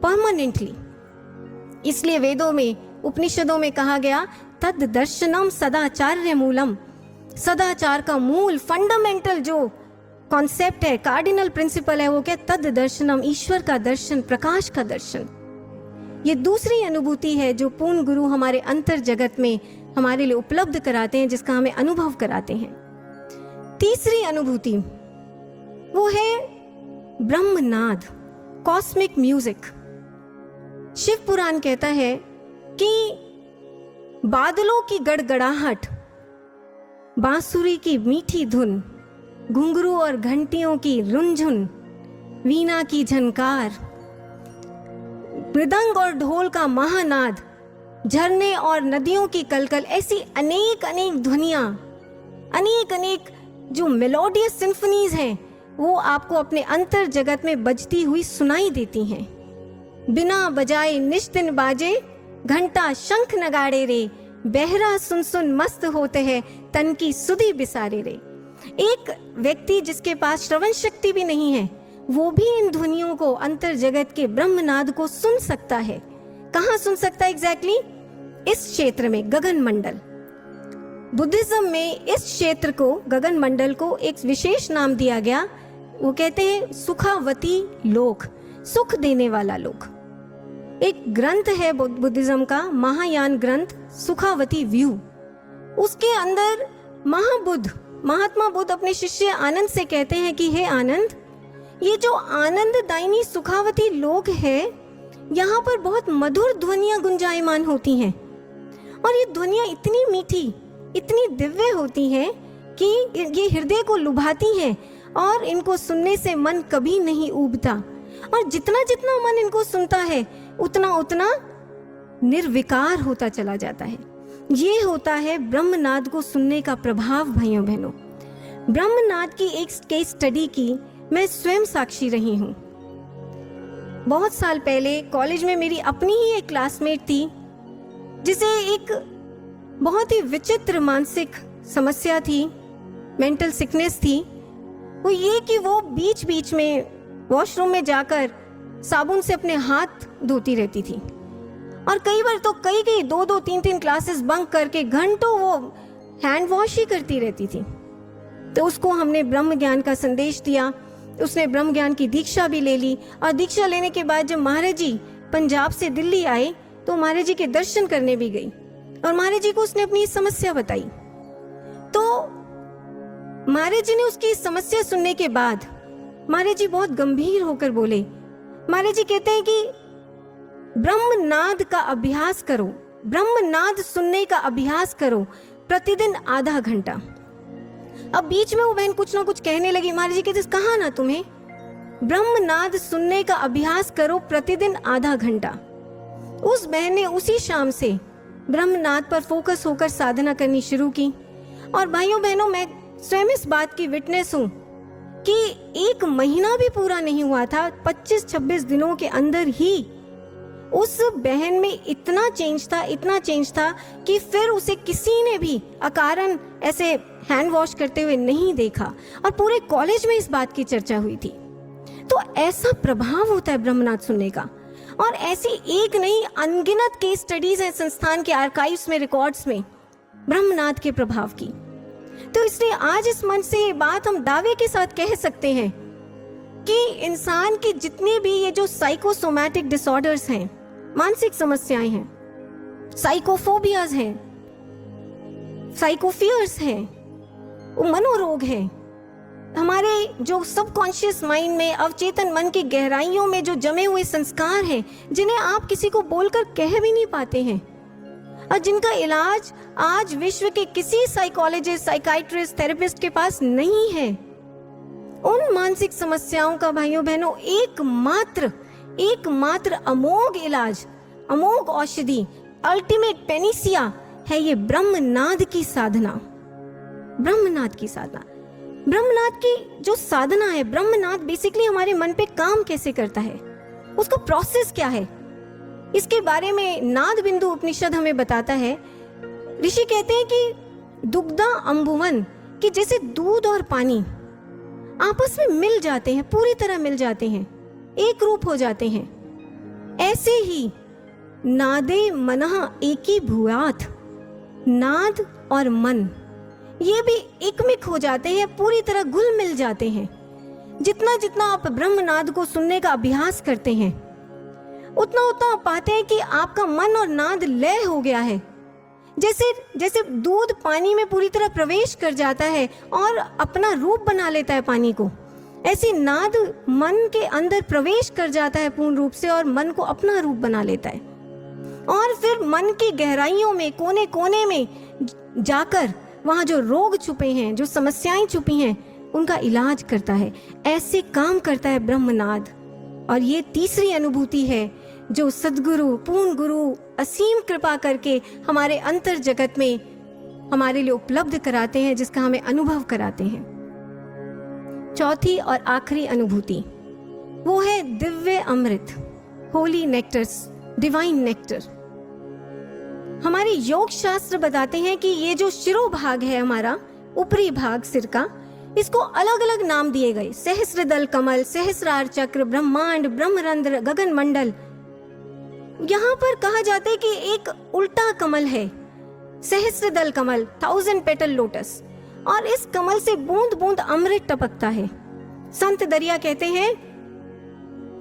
परमानेंटली। इसलिए वेदों में, उपनिषदों में कहा गया, तद दर्शनम सदाचार्य मूलम। सदाचार का मूल, फंडामेंटल जो कॉन्सेप्ट है, कार्डिनल प्रिंसिपल है, वो क्या? तद दर्शनम, ईश्वर का दर्शन, प्रकाश का दर्शन। ये दूसरी अनुभूति है जो पूर्ण गुरु हमारे अंतर जगत में हमारे लिए उपलब्ध कराते हैं, जिसका हमें अनुभव कराते हैं। तीसरी अनुभूति वो है ब्रह्मनाद, कॉस्मिक म्यूजिक। शिव पुराण कहता है कि बादलों की गड़गड़ाहट, बांसुरी की मीठी धुन, घुंघरू और घंटियों की रुंझुन, वीणा की झनकार, मृदंग और ढोल का महानाद, झरने और नदियों की कलकल, ऐसी अनेक अनेक ध्वनियां, अनेक अनेक जो मेलोडियस सिम्फनीज हैं, वो आपको अपने अंतर जगत में बजती हुई सुनाई देती हैं। बिना बजाए निश्चिन बाजे, घंटा शंख नगाड़े रे, बहरा सुन सुन मस्त होते हैं, तन की सुधि बिसारे रे। एक व्यक्ति जिसके पास श्रवण शक्ति भी नहीं है, वो भी इन ध्वनियों को, अंतर जगत के ब्रह्मनाद को सुन सकता है। कहाँ सुन सकता है एग्जैक्टली? इस क्षेत्र में, गगन मंडल। बुद्धिज्म में इस क्षेत्र को, गगन मंडल को एक विशेष नाम दिया गया। वो कहते हैं सुखावती लोक, सुख देने वाला लोक। एक ग्रंथ है बुद्धिज्म का, महायान ग्रंथ, सुखावती व्यू। उसके अंदर महात्मा बुद्ध अपने शिष्य आनंद से कहते हैं कि हे आनंद, ये जो आनंददायिनी सुखावती लोक है, यहाँ पर बहुत मधुर ध्वनियां गुंजायमान होती हैं, और ये ध्वनियां इतनी मीठी, इतनी दिव्य होती हैं कि ये हृदय को लुभाती हैं, और इनको सुनने से मन कभी नहीं ऊबता। और जितना जितना मन इनको सुनता है, उतना उतना निर्विकार होता चला जाता है। ये होता है ब्रह्मनाद को सुनने का प्रभाव। भाइयों बहनों, ब्रह्मनाद की एक केस स्टडी की मैं स्वयं साक्षी रही हूँ। बहुत साल पहले कॉलेज में मेरी अपनी ही एक क्लासमेट थी, जिसे एक बहुत ही विचित्र मानसिक समस्या थी, मेंटल सिकनेस थी। वो ये कि वो बीच बीच में वॉशरूम में जाकर साबुन से अपने हाथ धोती रहती थी, और कई बार तो कई 2-3 क्लासेस बंक करके घंटों वो हैंड वॉश ही करती रहती थी। तो उसको हमने ब्रह्म ज्ञान का संदेश दिया, उसने ब्रह्म ज्ञान की दीक्षा भी ले ली, और दीक्षा लेने के बाद जब महाराज जी पंजाब से दिल्ली आए तो महाराज जी के दर्शन करने भी गई, और महाराज जी को उसने अपनी समस्या बताई। तो महाराज जी ने उसकी समस्या सुनने के बाद महाराज जी बहुत गंभीर होकर बोले। महाराज जी कहते हैं कि ब्रह्मनाद का अभ्यास करो, ब्रह्मनाद सुनने का अभ्यास करो, प्रतिदिन आधा घंटा। अब बीच में वो बहन कुछ ना कुछ कहने लगी। महाराज जी कहते कहा ना तुम्हें, ब्रह्मनाद सुनने का अभ्यास करो प्रतिदिन आधा घंटा। उस बहन ने उसी शाम से ब्रह्मनाद पर फोकस होकर साधना करनी शुरू की। और भाइयों बहनों, मैं स्वयं इस बात की विटनेस हूँ कि 1 महीना भी पूरा नहीं हुआ था, 25-26 दिनों के अंदर ही उस बहन में इतना चेंज था कि फिर उसे किसी ने भी अकारण ऐसे हैंड वॉश करते हुए नहीं देखा, और पूरे कॉलेज में इस बात की चर्चा हुई थी। तो ऐसा प्रभाव होता है ब्रह्मनाद सुनने का। और ऐसी एक नहीं, अनगिनत केस स्टडीज हैं संस्थान के आर्काइव्स में, रिकॉर्ड्स में, ब्रह्मनाद के प्रभाव की। तो इसलिए आज इस मंच से ये बात हम दावे के साथ कह सकते हैं कि इंसान की जितनी भी ये जो साइकोसोमैटिक डिसऑर्डर्स हैं, मानसिक समस्याएं हैं, साइकोफोबियाज हैं, साइकोफियर्स हैं, वो मनोरोग है। हमारे जो सबकॉन्शियस माइंड में, अवचेतन मन की गहराइयों में जो जमे हुए संस्कार हैं, जिन्हें आप किसी को बोलकर कह भी नहीं पाते हैं, और जिनका इलाज आज विश्व के किसी साइकोलॉजिस्ट, साइकाइट्रिस्ट, थेरेपिस्ट के पास नहीं है, उन मानसिक समस्याओं का भाइयों बहनों एकमात्र अमोघ इलाज, अमोघ औषधि, अल्टीमेट पेनिसिया है ये ब्रह्मनाद की साधना। ब्रह्मनाद की साधना, ब्रह्मनाद की जो साधना है, ब्रह्मनाद बेसिकली हमारे मन पे काम कैसे करता है, उसका प्रोसेस क्या है, इसके बारे में नाद बिंदु उपनिषद हमें बताता है। ऋषि कहते हैं कि दुग्धा अम्बुवन, कि जैसे दूध और पानी आपस में मिल जाते हैं, पूरी तरह मिल जाते हैं, एक रूप हो जाते हैं, ऐसे ही नादे मनः एकी भूयात, नाद और मन ये भी एकमिक हो जाते हैं, पूरी तरह घुल मिल जाते हैं। जितना जितना आप ब्रह्मनाद को सुनने का अभ्यास करते हैं, उतना उतना आप पाते हैं कि आपका मन और नाद लय हो गया है। जैसे जैसे दूध पानी में पूरी तरह प्रवेश कर जाता है और अपना रूप बना लेता है पानी को, ऐसे नाद मन के अंदर प्रवेश कर जाता है पूर्ण रूप से और मन को अपना रूप बना लेता है, और फिर मन की गहराइयों में, कोने कोने में जाकर वहाँ जो रोग छुपे हैं, जो समस्याएं छुपी हैं, उनका इलाज करता है। ऐसे काम करता है ब्रह्मनाद। और ये तीसरी अनुभूति है जो सद्गुरु, पूर्ण गुरु असीम कृपा करके हमारे अंतर जगत में हमारे लिए उपलब्ध कराते हैं, जिसका हमें अनुभव कराते हैं। चौथी और आखिरी अनुभूति वो है दिव्य अमृत, होली नेक्टर्स, डिवाइन नेक्टर। हमारे योग शास्त्र बताते हैं कि ये जो शिरोभाग है, हमारा ऊपरी भाग सिर का, इसको अलग अलग नाम दिए गए। सहस्त्रदल कमल, सहस्रार चक्र, ब्रह्मांड, ब्रह्मरंध्र, गगन मंडल। यहाँ पर कहा जाता है कि एक उल्टा कमल है, सहस्त्रदल कमल, 1000 पेटल लोटस, और इस कमल से बूंद बूंद अमृत टपकता है। संत दरिया कहते हैं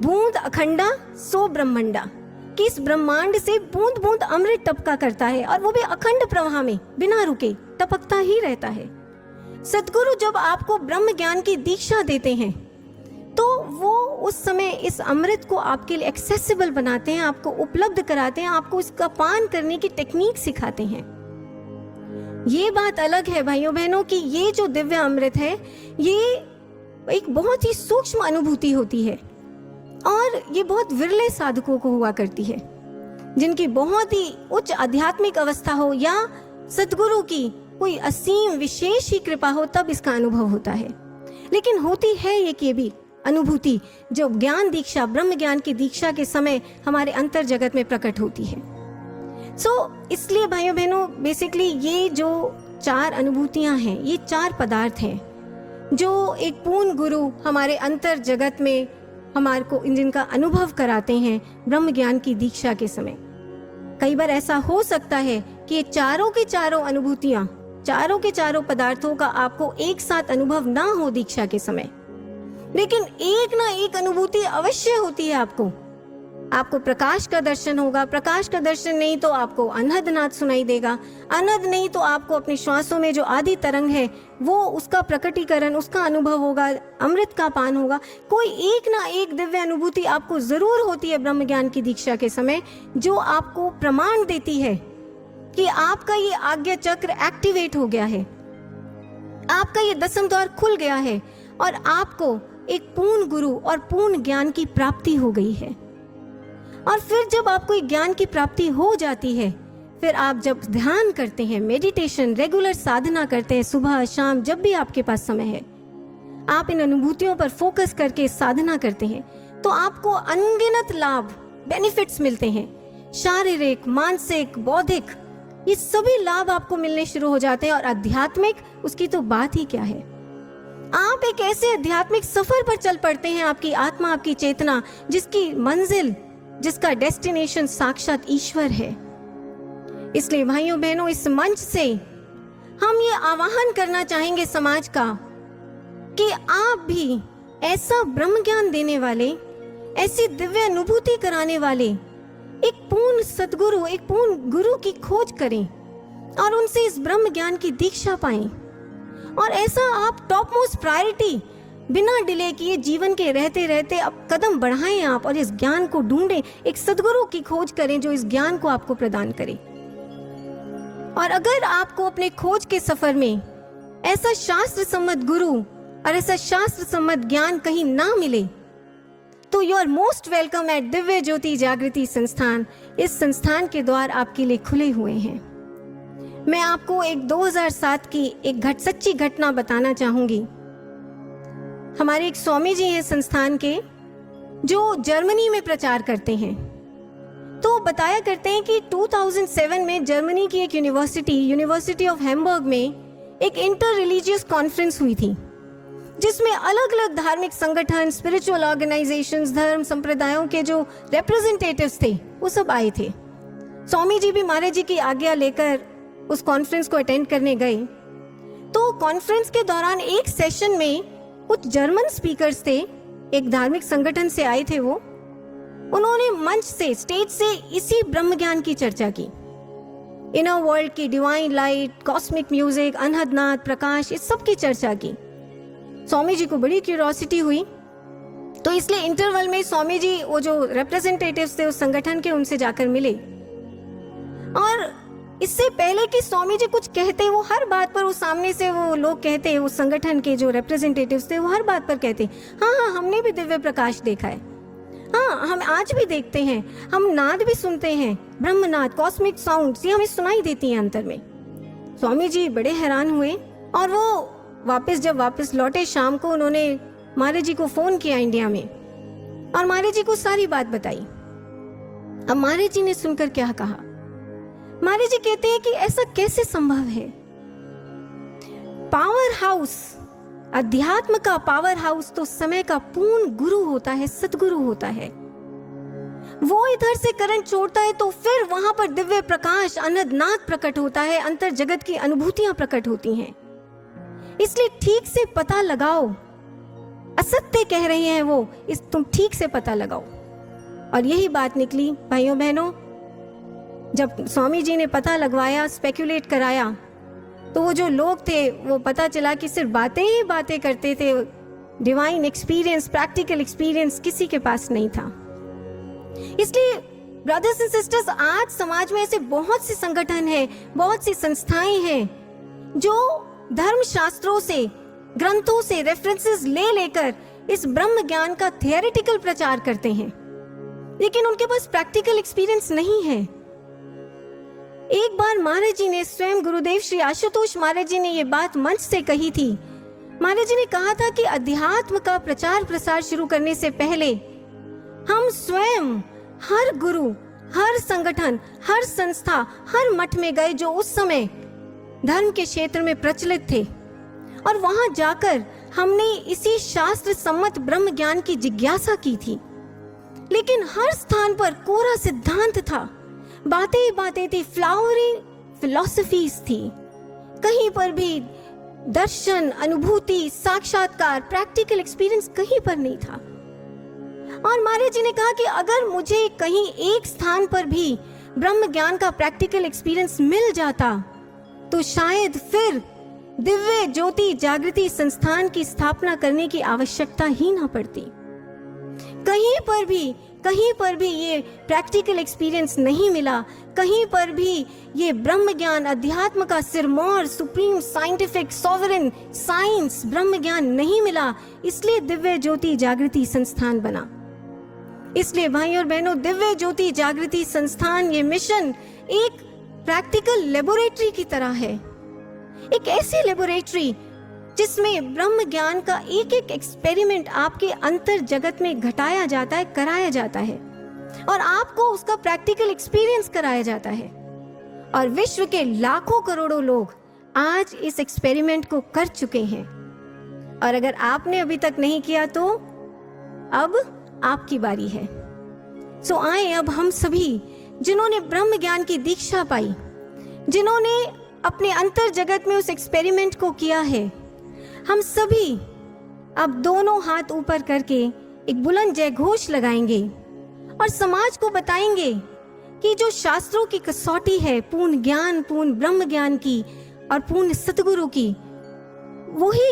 बूंद अखंडा सो ब्रह्मंडा, कि इस ब्रह्मांड से बूंद बूंद अमृत टपका करता है, और वो भी अखंड प्रवाह में बिना रुके टपकता ही रहता है। सद्गुरु जब आपको ब्रह्म ज्ञान की दीक्षा देते हैं तो वो उस समय इस अमृत को आपके लिए एक्सेसिबल बनाते हैं, आपको उपलब्ध कराते हैं, आपको इसका पान करने की टेक्निक सिखाते हैं। ये बात अलग है भाइयों बहनों कि ये जो दिव्य अमृत है, ये एक बहुत ही सूक्ष्म अनुभूति होती है, और ये बहुत विरले साधकों को हुआ करती है, जिनकी बहुत ही उच्च आध्यात्मिक अवस्था हो या सद्गुरु की कोई असीम विशेष ही कृपा हो, तब इसका अनुभव होता है। लेकिन होती है ये भी अनुभूति जो ज्ञान दीक्षा, ब्रह्म ज्ञान की दीक्षा के समय हमारे अंतर जगत में प्रकट होती है। इसलिए भाइयों बहनों, बेसिकली ये जो 4 अनुभूतियां हैं, ये 4 पदार्थ हैं जो एक पूर्ण गुरु हमारे अंतर जगत में हमारे को जिनका अनुभव कराते हैं ब्रह्म ज्ञान की दीक्षा के समय। कई बार ऐसा हो सकता है कि ये चारों की चारों अनुभूतियां, चारों के चारों पदार्थों का आपको एक साथ अनुभव ना हो दीक्षा के समय, लेकिन एक ना एक अनुभूति अवश्य होती है। आपको प्रकाश का दर्शन होगा, प्रकाश का दर्शन नहीं तो आपको अनहद नाद सुनाई देगा, अनहद नहीं तो आपको अपने श्वासों में जो आदि तरंग है वो उसका प्रकटीकरण, उसका अनुभव होगा, अमृत का पान होगा। कोई एक ना एक दिव्य अनुभूति आपको जरूर होती है ब्रह्म ज्ञान की दीक्षा के समय, जो आपको प्रमाण देती है कि आपका ये आज्ञा चक्र एक्टिवेट हो गया है, आपका ये 10वां द्वार खुल गया है, और आपको एक पूर्ण गुरु और पूर्ण ज्ञान की प्राप्ति हो गई है। और फिर जब आपको ज्ञान की प्राप्ति हो जाती है, फिर आप जब ध्यान करते हैं, मेडिटेशन, रेगुलर साधना करते हैं, सुबह शाम जब भी आपके पास समय है, आप इन अनुभूतियों पर फोकस करके साधना करते हैं, तो आपको अनगिनत लाभ, बेनिफिट्स मिलते हैं। शारीरिक, मानसिक, बौद्धिक, ये सभी लाभ आपको मिलने शुरू हो जाते हैं। और आध्यात्मिक, उसकी तो बात ही क्या है। आप एक ऐसे आध्यात्मिक सफर पर चल पड़ते हैं, आपकी आत्मा, आपकी चेतना, जिसकी मंजिल, जिसका डेस्टिनेशन साक्षात ईश्वर है। इसलिए भाइयों बहनों, इस मंच से हम ये आह्वान करना चाहेंगे समाज का कि आप भी ऐसा ब्रह्म ज्ञान देने वाले, ऐसी दिव्य अनुभूति कराने वाले एक पूर्ण सद्गुरु, एक पूर्ण गुरु की खोज करें और उनसे इस ब्रह्म ज्ञान की दीक्षा पाएं। और ऐसा आप टॉप मोस्ट प्रायोरिटी बिना डिले किए जीवन के रहते रहते अब कदम बढ़ाएं आप और इस ज्ञान को ढूंढें, एक सद्गुरु की खोज करें जो इस ज्ञान को आपको प्रदान करे। और अगर आपको अपने खोज के सफर में ऐसा शास्त्र सम्मत गुरु और ऐसा शास्त्र सम्मत ज्ञान कहीं ना मिले तो you are most welcome at Divya Jyoti जागृति संस्थान। इस संस्थान के द्वार आपके लिए खुले हुए हैं। मैं आपको एक 2007 की एक सच्ची घटना बताना चाहूंगी। हमारे एक स्वामी जी हैं संस्थान के जो जर्मनी में प्रचार करते हैं। तो बताया करते हैं कि 2007 में जर्मनी की एक यूनिवर्सिटी ऑफ हैम्बर्ग में एक इंटर रिलीजियस कॉन्फ्रेंस हुई थी, जिसमें अलग अलग धार्मिक संगठन, स्पिरिचुअल ऑर्गेनाइजेशंस, धर्म संप्रदायों के जो रिप्रेजेंटेटिव्स थे वो सब आए थे। स्वामी जी भी महाराज जी की आज्ञा लेकर उस कॉन्फ्रेंस को अटेंड करने गए। तो कॉन्फ्रेंस के दौरान एक सेशन में कुछ जर्मन स्पीकर्स थे, एक धार्मिक संगठन से आए थे वो। उन्होंने मंच से, स्टेज से इसी ब्रह्म ज्ञान की चर्चा की। इनर वर्ल्ड की डिवाइन लाइट, कॉस्मिक म्यूजिक, अनहद नाद, प्रकाश, इस सब की चर्चा की। स्वामी जी को बड़ी क्यूरियोसिटी हुई, तो इसलिए इंटरवल में स्वामी जी वो जो रिप्रेजेंटेटिव्स थे उस संगठन के, उनसे जाकर मिले। और इससे पहले कि स्वामी जी कुछ कहते, वो हर बात पर, वो सामने से वो लोग कहते, उस संगठन के जो रिप्रेजेंटेटिव्स थे वो हर बात पर कहते, हाँ हाँ हमने भी दिव्य प्रकाश देखा है, हाँ हम आज भी देखते हैं, हम नाद भी सुनते हैं, ब्रह्मनाद, कॉस्मिक साउंड्स, ये हमें सुनाई देती हैं अंतर में। स्वामी जी बड़े हैरान हुए और वो जब वापस लौटे शाम को, उन्होंने महाराज जी को फोन किया इंडिया में और महाराज जी को सारी बात बताई। अब महाराज जी ने सुनकर क्या कहा, महाराज जी कहते हैं कि ऐसा कैसे संभव है। पावर हाउस, अध्यात्म का पावर हाउस तो समय का पूर्ण गुरु होता है, सतगुरु होता है। वो इधर से करंट छोड़ता है तो फिर वहां पर दिव्य प्रकाश, अनंत नाद प्रकट होता है, अंतर जगत की अनुभूतियां प्रकट होती हैं। इसलिए ठीक से पता लगाओ, असत्य कह रहे हैं वो, तुम ठीक से पता लगाओ। और यही बात निकली भाइयों बहनों। जब स्वामी जी ने पता लगवाया, स्पेक्युलेट कराया, तो वो जो लोग थे वो पता चला कि सिर्फ बातें ही बातें करते थे, डिवाइन एक्सपीरियंस, प्रैक्टिकल एक्सपीरियंस किसी के पास नहीं था। इसलिए ब्रदर्स एंड सिस्टर्स, आज समाज में ऐसे बहुत से संगठन हैं, बहुत सी संस्थाएं हैं जो धर्म शास्त्रों से, ग्रंथों से रेफरेंसेस ले लेकर इस ब्रह्म ज्ञान का थियोरेटिकल प्रचार करते हैं, लेकिन उनके पास प्रैक्टिकल एक्सपीरियंस नहीं है। एक बार महाराज जी ने, स्वयं गुरुदेव श्री आशुतोष महाराज जी ने ये बात मंच से कही थी। महाराज जी ने कहा था कि अध्यात्म का प्रचार प्रसार शुरू करने से पहले हम स्वयं हर गुरु, हर संगठन, हर संस्था, हर मठ में गए जो उस समय धर्म के क्षेत्र में प्रचलित थे, और वहां जाकर हमने इसी शास्त्र सम्मत ब्रह्म ज्ञान की जिज्ञासा की थी। लेकिन हर स्थान पर कोरा सिद्धांत था, बातें ही बातें थी, फ्लावरी फिलॉसफीज थी। कहीं पर भी दर्शन, अनुभूति, साक्षात्कार, प्रैक्टिकल एक्सपीरियंस कहीं पर नहीं था। और महाराज जी ने कहा कि अगर मुझे कहीं एक स्थान पर भी ब्रह्म ज्ञान का प्रैक्टिकल एक्सपीरियंस मिल जाता तो शायद फिर दिव्य ज्योति जागृति संस्थान की स्थापना करने की आवश्यकता ही ना पड़ती। कहीं पर भी ये प्रैक्टिकल एक्सपीरियंस नहीं मिला, कहीं पर भी ये ब्रह्म ज्ञान, अध्यात्म का Sirmaur, supreme scientific sovereign science ब्रह्म ज्ञान नहीं मिला, इसलिए दिव्य ज्योति जागृति संस्थान बना। इसलिए भाई और बहनों, दिव्य ज्योति जागृति संस्थान, ये मिशन एक प्रैक्टिकल लेबोरेटरी की तरह है, एक ऐसी लेबोरेटरी जिसमें ब्रह्म ज्ञान का एक एक एक्सपेरिमेंट आपके अंतर जगत में घटाया जाता है, कराया जाता है, और आपको उसका प्रैक्टिकल एक्सपीरियंस कराया जाता है। और विश्व के लाखों करोड़ों लोग आज इस एक्सपेरिमेंट को कर चुके हैं, और अगर आपने अभी तक नहीं किया तो अब आपकी बारी है। सो आए अब हम सभी जिन्होंने ब्रह्म ज्ञान की दीक्षा पाई, जिन्होंने अपने अंतर जगत में उस एक्सपेरिमेंट को किया है, हम सभी अब दोनों हाथ ऊपर करके एक बुलंद जय घोष लगाएंगे और समाज को बताएंगे कि जो शास्त्रों की कसौटी है पूर्ण ज्ञान, पूर्ण ब्रह्म ज्ञान की और पूर्ण सतगुरु की, वही